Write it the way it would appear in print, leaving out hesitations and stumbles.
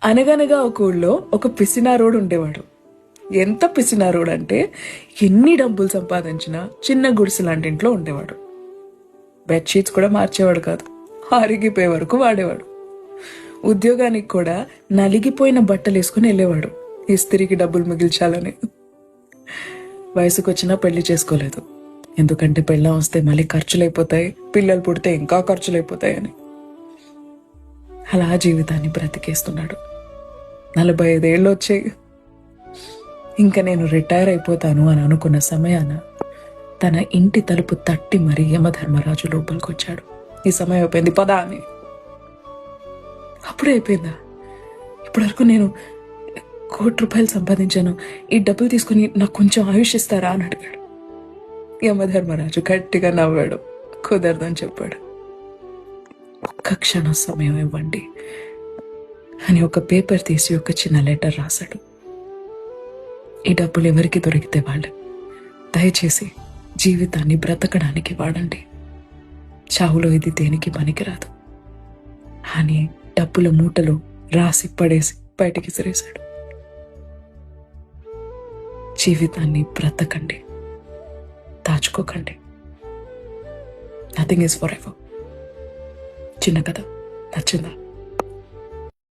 అనగనగా ఒక ఊళ్ళో ఒక పిసినారోడు ఉండేవాడు. ఎంత పిసినారోడు అంటే ఎన్ని డబ్బులు సంపాదించినా చిన్న గుడిసె లాంటి ఇంట్లో ఉండేవాడు. బెడ్షీట్స్ కూడా మార్చేవాడు కాదు, అరిగిపోయే వరకు వాడేవాడు. ఉద్యోగానికి కూడా నలిగిపోయిన బట్టలు వేసుకుని వెళ్ళేవాడు, ఇస్త్రీకి డబ్బులు మిగిల్చాలని. వయసుకు వచ్చినా పెళ్లి చేసుకోలేదు, ఎందుకంటే పెళ్ళం వస్తే మళ్ళీ ఖర్చులైపోతాయి, పిల్లలు పుడితే ఇంకా ఖర్చులైపోతాయని. అలా జీవితాన్ని బ్రతికేస్తున్నాడు. 45 ఏళ్ళు వచ్చాయి. ఇంకా నేను రిటైర్ అయిపోతాను అని అనుకున్న సమయాన తన ఇంటి తలుపు తట్టి మరీ యమధర్మరాజు లోపలికి వచ్చాడు. ఈ సమయం అయిపోయింది, పదా అని. అప్పుడే అయిపోయిందా? ఇప్పటివరకు నేను ₹1,00,00,000 సంపాదించాను, ఈ డబ్బులు తీసుకుని నాకు కొంచెం ఆయుష్ ఇస్తారా అని అడిగాడు. యమధర్మరాజు గట్టిగా నవ్వాడు. కుదరదని చెప్పాడు. ఒక్క క్షణం సమయం ఇవ్వండి అని ఒక పేపర్ తీసి ఒక చిన్న లెటర్ రాశాడు. ఈ డబ్బులు ఎవరికి దొరికితే వాళ్ళు, దయచేసి జీవితాన్ని బ్రతకడానికి వాడండి. చావులో ఇది దేనికి పనికిరాదు అని డబ్బుల మూటలు రాసి పడేసి బయటికి సిరేశాడు. జీవితాన్ని బ్రతకండి, దాచుకోకండి. Nothing is forever. చిన్న కథ నచ్చిందా?